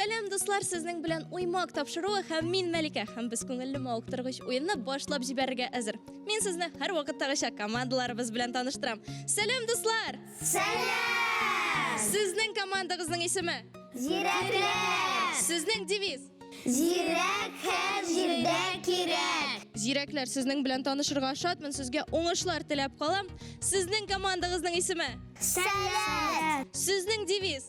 Сәлем дуслар, сезнең белән уймак тапшыруы һәм мин Мәликә һәм без күңелле мавыктыргыч уенны башлап җибәрергә әзер. Мин сезне һәр вакыттагыча командаларыбыз белән таныштырам. Сәлем дуслар! Сәлем! Сезнең командагызның исеме? Зирәкләр! Сезнең девиз? Зирәк һәм җирдә кирәк! Зирәкләр, сезнең белән танышырга шатмын, сезгә уңышлар теләп калам. Сезнең командагызның исеме? Сәлем! Сезнең девиз?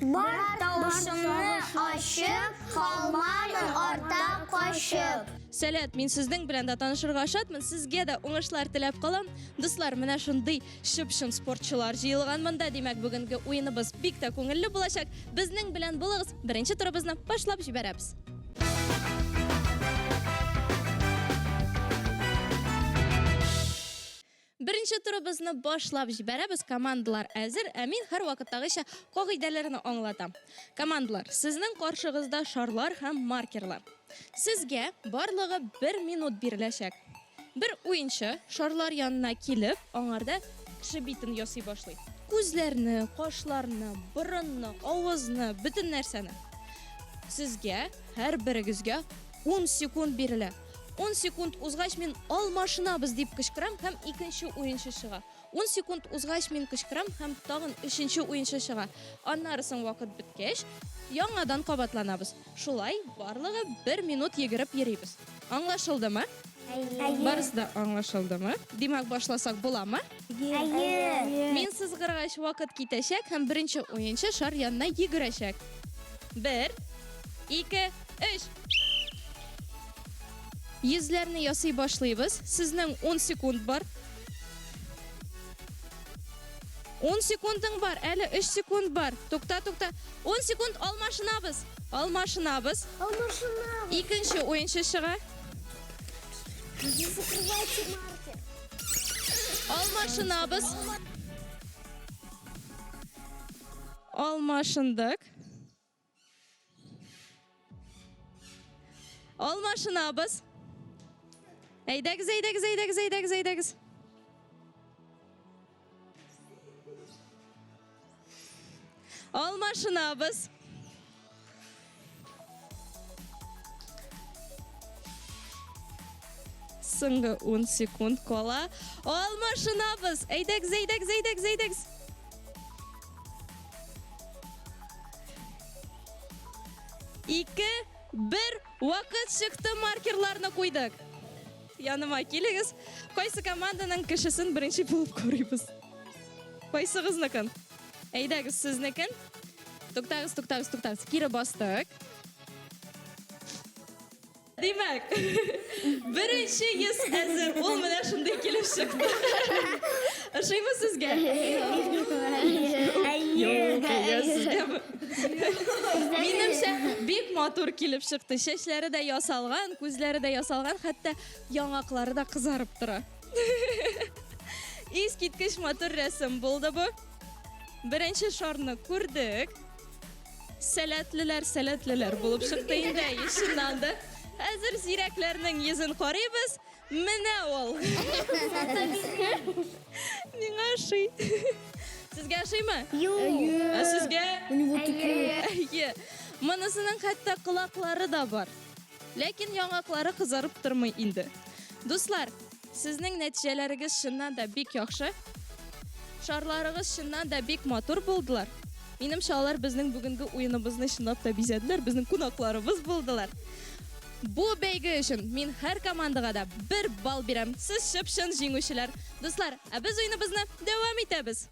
Бар тавышымны ачып, калмамын арта качып. Сәләт, мин сезнең белән дә танышырга шатмын, сезгә дә уңышлар теләп калам. Дуслар, менә шундый шып-шын спортчылар җыелган монда, димәк, бүгенге уеныбыз бик тә күңелле булачак. Безнең белән булыгыз, беренче турыбызны башлап җибәрәбез. Беренче турыбызны башлап җибәрәбез. Командалар әзер, ә мин һәр вакыттагыча кагыйдәләрне аңлатам. Командалар, сезнең каршыгызда шарлар һәм маркерлар. Сезгә барлыгы 1 минут биреләчәк. Бер уенчы шарлар янына килеп, аңарда кеше битен ясый башлый. Күзләрне, кашларны, борынны, авызны, бөтен нәрсәне. Сезгә һәр берегезгә 10 секунд бирелә. 10 секунд узгач мин алмашынабыз дип кычкырам һәм икенче уенчы чыга. 10 секунд узгач мин кычкырам һәм тагын өченче уенчы чыга. Аннары соң вакыт биткәч, яңадан кабатланабыз. Шулай барлыгы 1 минут йөгереп йөрибез. Аңлашылдымы? Барысы да аңлашылдымы? Димәк, башласак буламы? Мин сызгыргач вакыт китәчәк һәм беренче уенчы шар янына йөгерәчәк. 1, 2, 3. Йөзләрне ясый башлыйбыз. Сезнең 10 секунд бар. 10 секундың бар, әле 3 секунд бар. Тукта. 10 секунд алмашынабыз. Алмашынабыз. Икенче уенчы чыга. Закрывайте маркер. Алмашынабыз. Алмашындык. Алмашынабыз. Әйдәгез. Алмашынабыз. Соңгы 10 секунд кала. Алмашынабыз. Әйдәгез. 2, 1, вакыт чыкты, маркерларны куйдык. Яныма килегез. Кайсы команданың кешесен беренче булып карыйбыз? Кайсыгызныкын? Әйдәгез, сезнекен. Туктагыз. Кире бастык. Димәк, беренче йөз әзер. Ул менә шундый килеп чыкты. Ошыймы сезгә? Минемчә, бик матур килеп чыкты. Чәчләре дә ясалган, күзләре дә ясалган, хәтта яңаклары да кызарып тора. Искиткеч матур рәсем булды бу. Беренче шарны күрдек. Сәләтлеләр булып чыкты инде, ишеннән дә. Хәзер зирәкләрнең йөзен карыйбыз. Менә ул. Миңа ошый. Сезгә ошыймы? Юк. Сезгә? Монысының хәтта кулаклары да бар. Ләкин яңаклары кызарып тормый инде. Дуслар, сезнең нәтиҗәләрегез чыннан да бик яхшы. Шарларыгыз чыннан да бик матур булдылар. Минемчә, алар безнең бүгенге уеныбызны чынлап та бизәделәр, безнең кунакларыбыз булдылар. Бу бәйге өчен мин һәр командага да 1 балл бирәм. Сез шып-шын җиңүчеләр. Дуслар, без уеныбызны дәвам итәбез.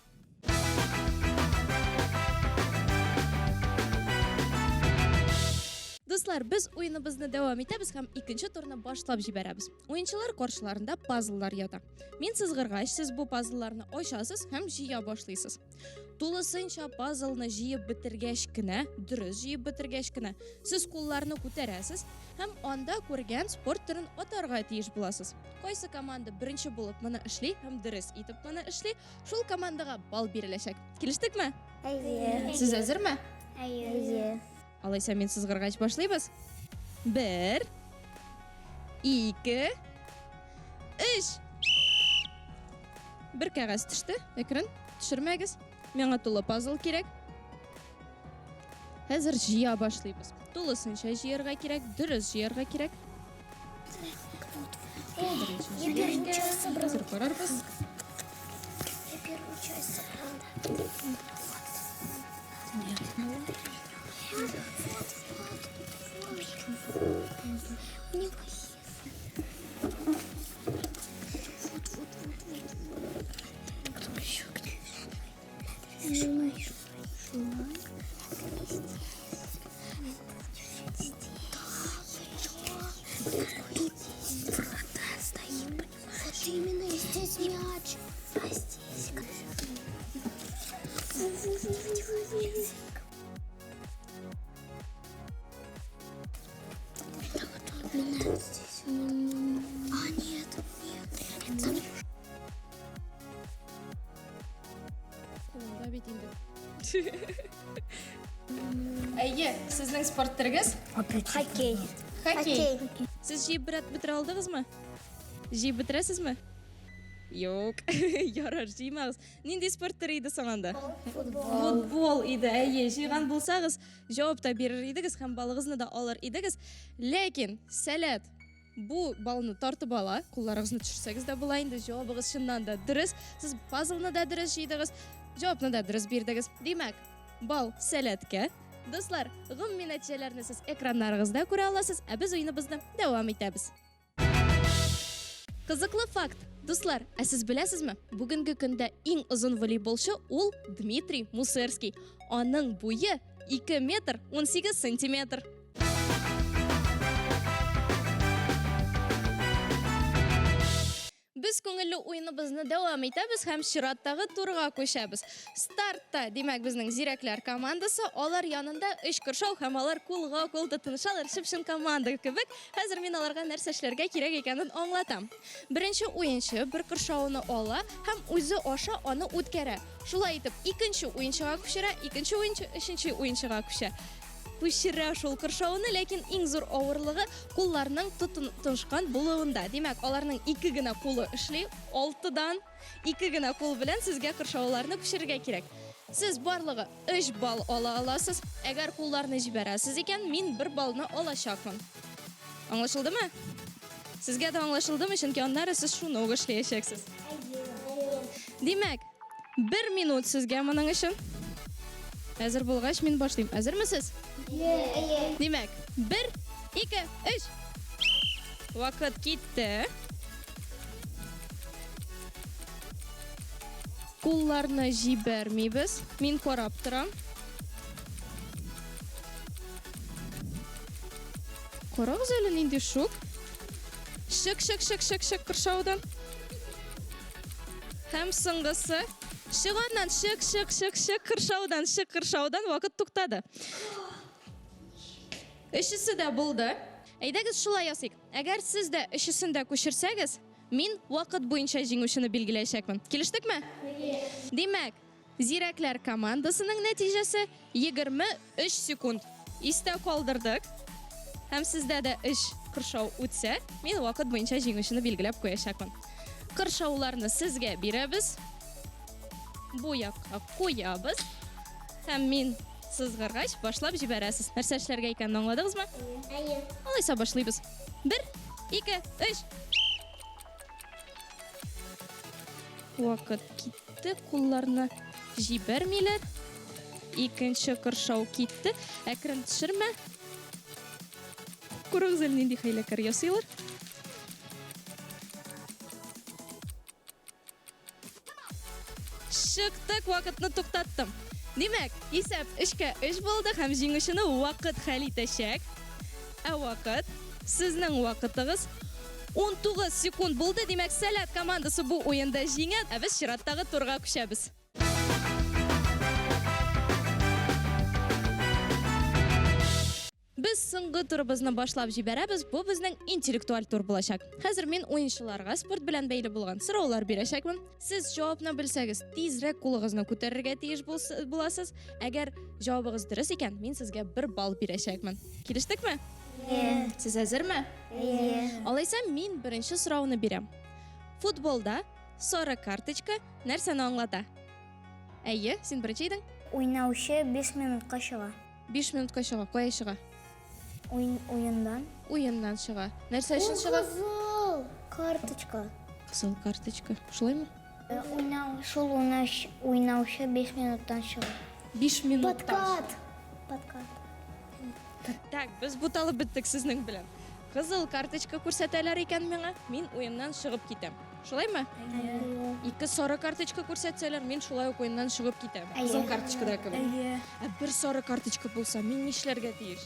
Дуслар, без уеныбызны дәвам итәбез һәм икенче турны башлап җибәрәбез. Уенчылар каршыларында пазллар ята. Мин сызгыргач, сез бу пазлларны ачасыз һәм җыя башлыйсыз. Тулысынча пазлны җыеп бетергәч кенә, дөрес җыеп бетергәч кенә, сез кулларны күтәрәсез һәм анда күргән спорт төрен атарга тиеш буласыз. Кайсы команда беренче булып моны эшли һәм дөрес итеп моны эшли, шул командага балл биреләчәк. Килештекме? Сез әзерме? Алайса, мин сызгыргач башлыйбыз. 1, 2, 3. Бер кәгазь төште. Экран төшермәгез. Миңа тулы пазл кирәк. Хәзер җыя башлыйбыз. Тулысынча җыярга кирәк, дөрес җыярга кирәк. Хәзер карарбыз. Именно здесь мяч. А здесь А, нет. Қолымда бет инде. Әйе, сезнең спорт түрегез? Хоккей. Хоккей. Сез җыеп бетерә алдыгызмы? Җыеп бетерәсезме? Юк. Ярар, җыймагыз. Нинди спорт төре иде соңында? Футбол иде. Әйе, җыйган булсагыз, җавап та бирер идегез һәм балыгызны да алыр идегез. Ләкин, сәләт, бу балны тартып ала, кулларыгызны төшерсәгез дә була инде. Җавабыгыз чыннан да дөрес. Сез пазлны да дөрес җыйдыгыз, җавапны да дөрес бирдегез. Димәк, бал сәләткә. Дуслар, гомуми нәтиҗәләрне сез экраннарыгызда күрә аласыз, ә без уеныбызны дәвам итәбез. Кызыклы факт. Дуслар, ә сез беләсезме? Бүгенге көндә иң озын волейболчы ул Дмитрий Мусерский. Аның буе 2 метр 18 сантиметр. Без күңелле уеныбызны дәвам итәбез һәм чираттагы турга күчәбез. Стартта, димәк, безнең зирәкләр командасы, алар янында 3 кыршау һәм алар кулга-кул тотынышалар, шипшин команда кебек. Хәзер мин аларга нәрсә эшләргә кирәк икәнен аңлатам. Беренче уенчы бер кыршауны ала һәм үзе аша аны үткәрә. Шулай итеп, икенче уенчыга күчерә, икенче уенчы өченче уенчыга күчә. Күчерә шул кыршауны, ләкин иң зур авырлыгы кулларның тотынышкан булуында. Димәк, аларның 2 генә кулы эшли, 6дан 2 генә кул белән сезгә кыршауларны күчерергә кирәк. Сез барлыгы 3 балл ала аласыз. Әгәр кулларны җибәрәсез икән, мин 1 баллны алачакмын. Аңлашылдымы? Сезгә дә аңлашылдымы? Чөнки аннары сез шуны ук эшләячәксез. Димәк, 1 минут сезгә моның өчен. Хәзер булгач мин башлыйм. Әзермесез? Димәк, 1, 2, 3. Вакыт китте. Кулларны җибәрмибез. Мин карап торам. Карагыз әле нинди шук. Шык кыршаудан. Һәм соңгысы. Шыганнан шык кыршаудан вакыт туктады. Өчесе дә булды. Әйдәгез шулай ясыйк. Әгәр сез дә өчесен дә күчерсәгез, мин вакыт буенча җиңүчене билгеләячәкмен. Килештекме? Димәк, зирәкләр командасының нәтиҗәсе 23 секунд. Истә калдырдык. Һәм сездә дә 3 кыршау үтсә, мин вакыт буенча җиңүчене билгеләп куячакмын. Кыршауларны сезгә бирәбез. Бу якка куябыз. Һәм мин сызгыргач башлап җибәрәсез. Нәрсә эшләргә икәнен аңладыгызмы? Алайса башлыйбыз. 1, 2, 3. Вакыт китте, кулларны җибәрмиләр. Икенче кыршау китте. Әкрен төшермә. Күрегез әле нинди хәйләкәр ясыйлар. Чыктык, вакытны туктаттым. Димәк, исәп 3-3 булды һәм җиңүчене вакыт хәл итәчәк. Ә вакыт, сезнең вакытыгыз 19 секунд булды. Димәк, Сәләт командасы бу уенда җиңә, ә без чираттагы турга күчәбез. Без соңгы турыбызны башлап җибәрәбез. Бу безнең интеллектуаль тур булачак. Хәзер мин уенчыларга спорт белән бәйле булган сораулар бирәчәкмен. Сез җавапны белсәгез, тизрәк кулыгызны күтәрергә тиеш буласыз. Әгәр җавабыгыз дөрес икән, мин сезгә 1 балл бирәчәкмен. Килештекме? Сез әзерме? Алайса мин беренче сорауны бирәм. Футболда сары карточка нәрсәне аңлата? Әйе, син беренче идең. Уйнаучы 5 минутка чыга. 5 минутка чыга, кая чыга? Ойындан. Уеннан чыга. Нәрсә өчен чыга? Кызыл карточка. Кызыл карточка. Шулаймы? Уйнаучы 5 минуттан чыга. 5 минуттан. Подкат. Так, без буталып биттек сезнең белән. Кызыл карточка күрсәтәләр икән миңа, мин уеннан чыгып китәм. Шулаймы? Ике сары карточка күрсәтсәләр, мин шулай ук уеннан чыгып китәм. Кызыл карточкада кебек. Бер сары карточка булса, мин нишләргә тиеш?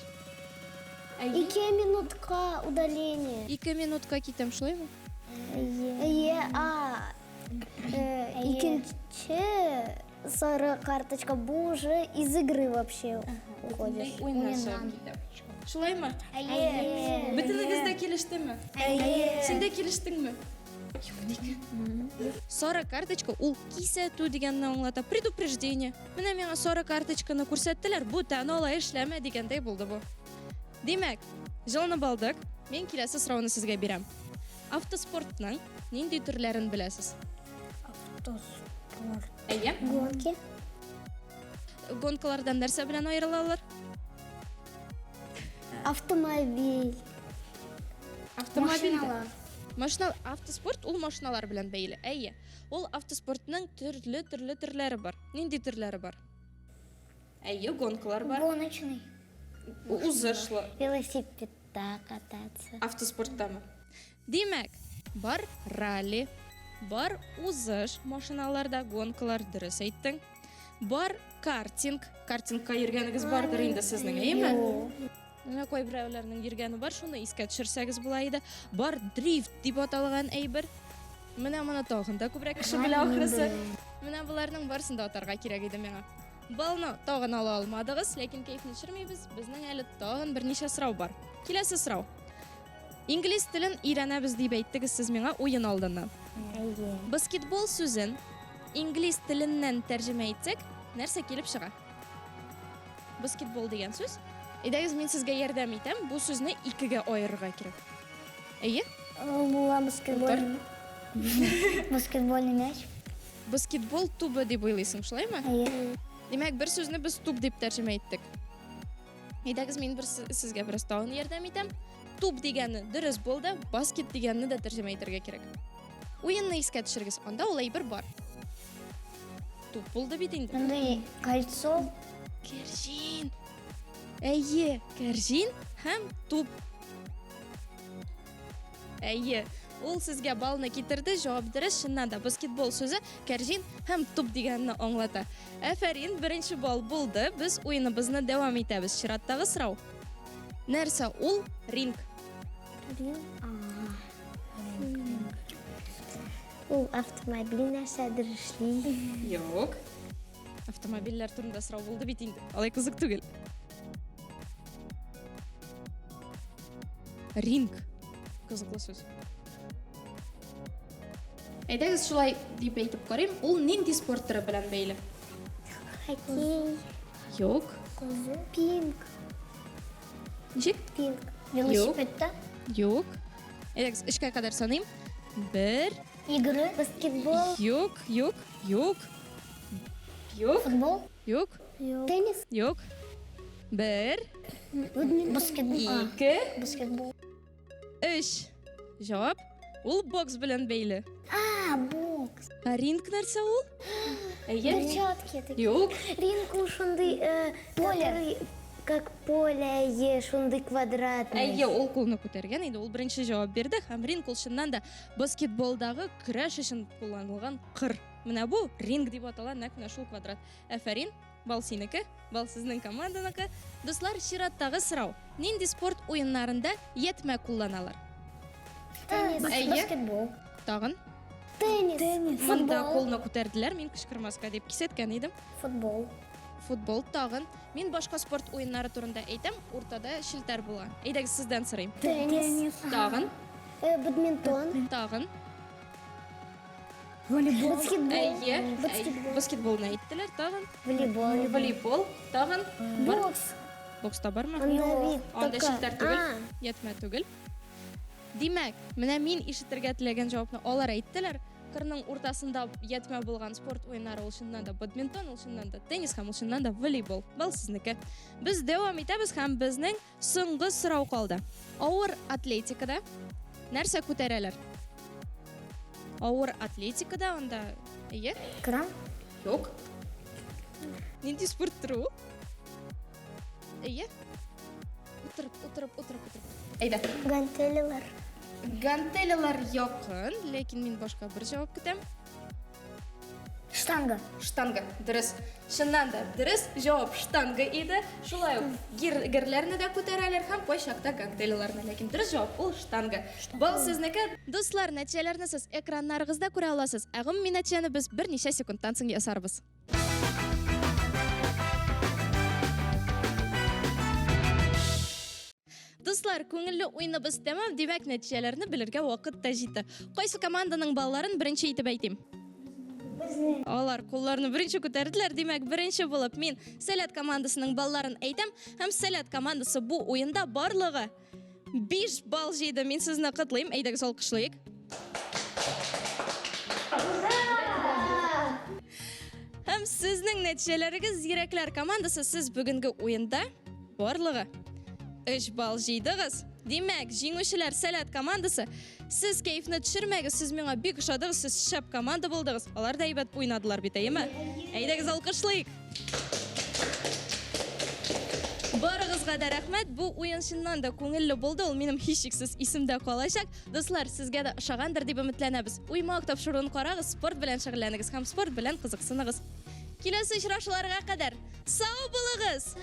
2 минутка удаление. 2 минутка китәм, шулаймы? Икенче сары карточка, бу уже из игры вообще уходишь. Уеннан чыгып китәм. Шулаймы? Бөтенегез дә килештеме? Син дә килештеңме? Сары карточка ул кисәтү дигәнне аңлата, предупреждение. Менә миңа сары карточканы күрсәттеләр, бу танола эшләмә дигәндәй булды бу. Димәк, җылынып алдык. Мин киләсе сорауны сезгә бирәм. Автоспортның нинди төрләрен беләсез? Әйе. Гонки. Гонкалардан нәрсә белән аерылалар? Автомобиль. Машиналар. Машина, автоспорт ул машиналар белән бәйле. Әйе. Ул автоспортның төрле төрләре бар. Нинди төрләре бар? Әйе, гонкалар бар. Гоночный. Узышлы. Велосипедта кататься. Автоспорттамы? Димәк, бар ралли, бар узыш машиналарда, гонкалар, дөрес әйттең. Бар картинг. Картингка йөргәнегез бардыр инде сезнең, әйеме? Менә кай берәүләрнең йөргәне бар, шуны искә төшерсәгез була иде. Бар дрифт дип аталган әйбер. Менә моны тагын да күбрәк кеше белә ахрысы. Менә буларның барысын да атарга кирәк иде миңа. Балны тагын ала алмадыгыз, ләкин кайфны төшермибез. Безнең әле тагын берничә сорау бар. Киләсе сорау. Инглиз телен өйрәнәбез дип әйттегез сез миңа уен алдыннан. Баскетбол сүзен инглиз теленнән тәрҗемә итсәк, нәрсә килеп чыга? Баскетбол дигән сүз. Әйдәгез, мин сезгә ярдәм итәм. Бу сүзне икегә аерырга кирәк. Әйе? Була баскетбол. Баскетбольный мяч. Баскетбол тубы дип уйлыйсың, шулаймы? Димәк, бер сүзне без туп дип тәрҗемә иттек. Әйдәгез, мин сезгә бераз тагын ярдәм итәм. Туп дигәнне дөрес булды, баскет дигәнне дә тәрҗемә итәргә кирәк. Уенны искә төшерегез. Анда ул әйбер бар. Туп булды бит инде. Анда кольцо. Кәрҗин. Әйе, кәрҗин һәм туп. Әйе, ул сезгә балны китерде, җавап дөрес, чыннан да баскетбол сүзе кәрҗин һәм туп дигәнне аңлата. Афәрин, беренче бал булды. Без уеныбызны дәвам итәбез. Чираттагы сорау. Нәрсә ул? Ринг. Ул автомобиль нәрсәдер эшли. Юк. Автомобильләр турында сорау булды бит инде. Алай кызык түгел. Ринг. Кызыклы сүз. Әйдәгез, шулай дип әйтеп карыйм. Ул нинди спорт түры белән бәйле? Хоккей. Юк. Пинг. Ничек? Пинг. Велосипедта. Юк. Әйдәгез, 3-ка кадәр саныйм. 1. Игры. Баскетбол. Юк. Юк. Футбол. Юк. Теннис. Юк. 1. Баскетбол. 2. Баскетбол. 3. Җавап. Ул бокс белән бәйле. Бокс. Ринг нәрсә ул? Әйе. Перчатки такие. Юк. Ринг ул шундый поле. Как поле, шундый квадратный. Әйе, ул кулны күтәргән иде. Ул беренче җавап бирде һәм ринг ул чыннан да баскетболдагы көрәш өчен кулланылган кыр. Менә бу ринг дип атала, нәкъ менә шул квадрат. Афәрин, бал синеке, бал сезнең команданыкі. Дуслар, чираттагы сорау. Нинди спорт уеннарында йәтмә кулланалар? Теннис. Әйе. Баскетбол. Тагын. Теннис. Монда Футбол. кулны күтәрделәр, мин кычкырмаска дип кисәткән идем. Футбол. Футбол тагын. Мин башка спорт уеннары турында әйтәм, уртада шелтәр була. Әйдәгез, сездән сорыйм. Теннис. Тагын. Бадминтон. Тагын. Волейбол. Баскетбол. Әйе. Баскетбол. Баскетболны әйттеләр, тагын. Волейбол. Волейбол, тагын. Бар. Бокс. Бокста бармы? Анда шелтәр түгел. Йәтмә түгел. Димәк, менә мин ишетергә теләгән җавапны алар әйттеләр. ақырының ортасында етме болған спорт ойындары ол шыннан да бадминтон, ол шыннан да теннис, һәм ол шыннан да волейбол. Бұл сізнікі. Біз дәуам етеміз һәм біздің соңғы сұрау қалды. Ауыр атлетикада нәрсе көтерелер? Ауыр атлетикада онда Кран? Yok. Ненде спорт түрі ол? Отырып. Әйді. Гантелелер. Гантелялар яқын, лекін мен башқа бір жауап күтем. Штанга. Штанга, дұрыс. Шыннан да дұрыс, жауап штанга еді. Шулай герлеріні де көтерәлер һәм қойшақта гантеляларына, лекін дұрыс жауап ол штанга. Бұл сізнекі. Достлар, нәтижелеріні сіз экраннарыңызда көре аласыз. Әғым мен нәтижені біз бірнеше секундтан соң ясарбыз. Достлар, көңілі ойыны біз тәмам, демек нәтижелеріні білірге уақыт та жетті. Қойсы команданың балаларын бірінші етіп айтайым. Олар қолларыны бірінші көтерділер, демек бірінші болып мен Сәлет командасының балаларын айтам, һәм Сәлет командасы бұл ойында барлығы 5 балл жейді. Мен сізні құтлайым, әйдегі сол қышлайық. Һәм сіздің нәтижелеріңіз зирәклер командасы сіз бүгінгі ойында барлығы 3 балл жейдіңіз. Демек, жеңушілер Сәлет командасы, сіз кейфіні түшірмәгіз, сіз меңа бек ұшадығыз, сіз шап команда болдыңыз. Олар да ебет ойнадылар бетейі ме? Әйдегіз алқышлайық. Барығызға да рәхмәт, бұл ойын шыннан да көңілі болды, ол менің хишіксіз есімді қалайшақ. Достлар, сізге да ұшағандыр деп үмітләнәбіз. Оймақ тапшыруын қарағыз, спорт білән шағыләнігіз, һәм спорт білән қызықсынығыз. Келесі ұшырашыларға қадар, сау болыңыз!